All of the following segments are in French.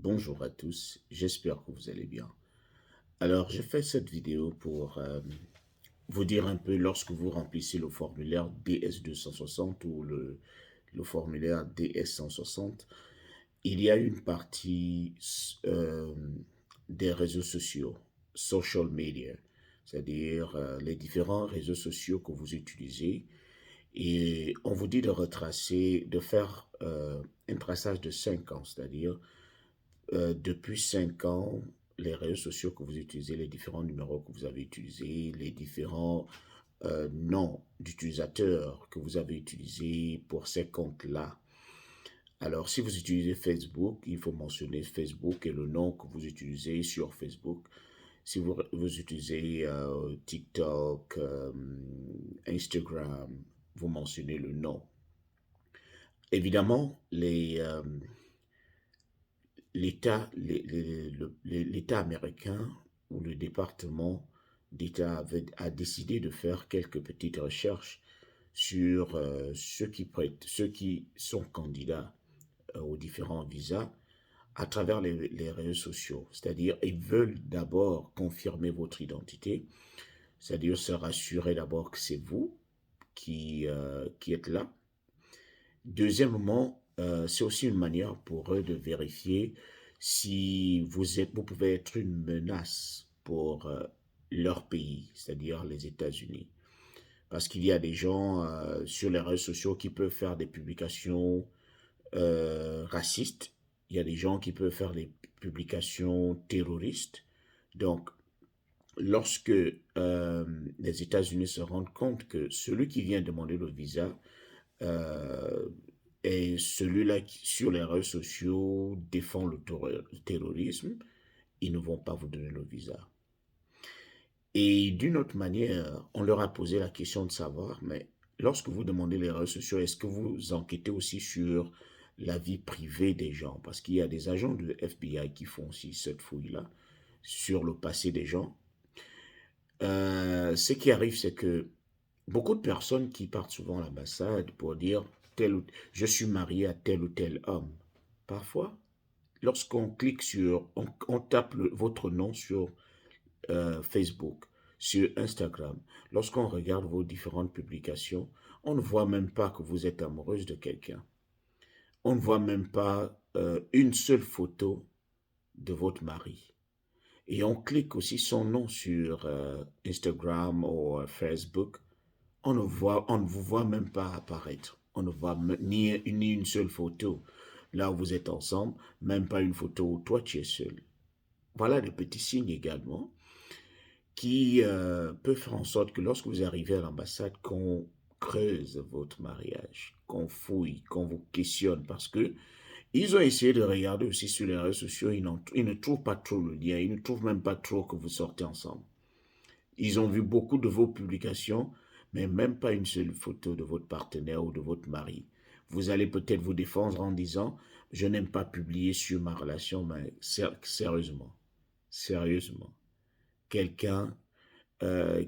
Bonjour à tous, j'espère que vous allez bien. Alors, je fais cette vidéo pour vous dire un peu lorsque vous remplissez le formulaire DS260 ou le formulaire DS160, il y a une partie euh, des réseaux sociaux, social media, c'est-à-dire les différents réseaux sociaux que vous utilisez. Et on vous dit de retracer, de faire un traçage de 5 ans, c'est-à-dire depuis 5 ans, les réseaux sociaux que vous utilisez, les différents numéros que vous avez utilisés, les différents noms d'utilisateurs que vous avez utilisés pour ces comptes-là. Alors, si vous utilisez Facebook, il faut mentionner Facebook et le nom que vous utilisez sur Facebook. Si vous utilisez TikTok, Instagram, vous mentionnez le nom. Évidemment, l'État américain ou le département d'État a décidé de faire quelques petites recherches sur ceux qui sont candidats aux différents visas à travers les réseaux sociaux. C'est-à-dire, ils veulent d'abord confirmer votre identité, c'est-à-dire se rassurer d'abord que c'est vous qui êtes là. Deuxièmement, c'est aussi une manière pour eux de vérifier si vous pouvez être une menace pour leur pays, c'est-à-dire les États-Unis. Parce qu'il y a des gens sur les réseaux sociaux qui peuvent faire des publications racistes, il y a des gens qui peuvent faire des publications terroristes. Donc, lorsque les États-Unis se rendent compte que celui qui vient demander le visa euh, et celui-là qui, sur les réseaux sociaux, défend le terrorisme, ils ne vont pas vous donner le visa. Et d'une autre manière, on leur a posé la question de savoir, mais lorsque vous demandez les réseaux sociaux, est-ce que vous enquêtez aussi sur la vie privée des gens? Parce qu'il y a des agents de FBI qui font aussi cette fouille-là sur le passé des gens. Ce qui arrive, c'est que beaucoup de personnes qui partent souvent à l'ambassade pour dire je suis marié à tel ou tel homme. Parfois, lorsqu'on clique on tape votre nom sur Facebook, sur Instagram, lorsqu'on regarde vos différentes publications, on ne voit même pas que vous êtes amoureuse de quelqu'un. On ne voit même pas une seule photo de votre mari. Et on clique aussi son nom sur Instagram ou Facebook, on ne vous voit même pas apparaître. On ne voit ni une seule photo là où vous êtes ensemble, même pas une photo où toi tu es seul. Voilà des petits signes également qui peuvent faire en sorte que lorsque vous arrivez à l'ambassade, qu'on creuse votre mariage, qu'on fouille, qu'on vous questionne, parce que ils ont essayé de regarder aussi sur les réseaux sociaux, ils ne trouvent pas trop le lien, ils ne trouvent même pas trop que vous sortez ensemble. Ils ont vu beaucoup de vos publications, mais même pas une seule photo de votre partenaire ou de votre mari. Vous allez peut-être vous défendre en disant, je n'aime pas publier sur ma relation, mais sérieusement, sérieusement, quelqu'un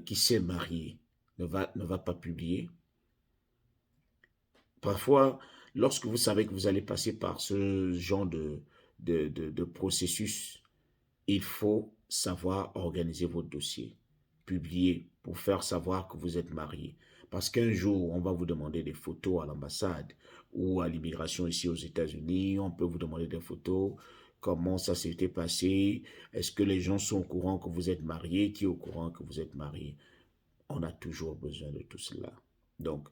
qui s'est marié ne va pas publier. Parfois, lorsque vous savez que vous allez passer par ce genre de processus, il faut savoir organiser votre dossier, publier pour faire savoir que vous êtes marié. Parce qu'un jour, on va vous demander des photos à l'ambassade ou à l'immigration ici aux États-Unis. On peut vous demander des photos, comment ça s'était passé, est-ce que les gens sont au courant que vous êtes marié, qui est au courant que vous êtes marié. On a toujours besoin de tout cela. Donc,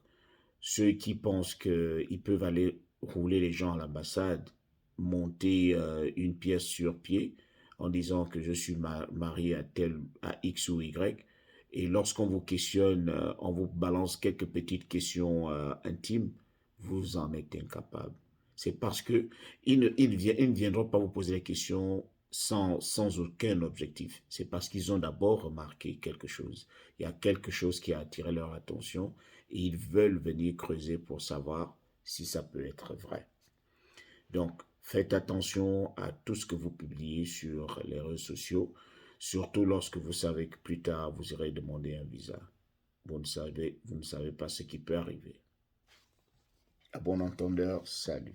ceux qui pensent qu'ils peuvent aller rouler les gens à l'ambassade, monter une pièce sur pied en disant que je suis marié à X ou Y. Et lorsqu'on vous questionne, on vous balance quelques petites questions intimes, vous en êtes incapable. C'est parce que ils ne viendront pas vous poser les questions sans aucun objectif. C'est parce qu'ils ont d'abord remarqué quelque chose. Il y a quelque chose qui a attiré leur attention et ils veulent venir creuser pour savoir si ça peut être vrai. Donc, faites attention à tout ce que vous publiez sur les réseaux sociaux, surtout lorsque vous savez que plus tard, vous irez demander un visa. Vous ne savez pas ce qui peut arriver. À bon entendeur, salut.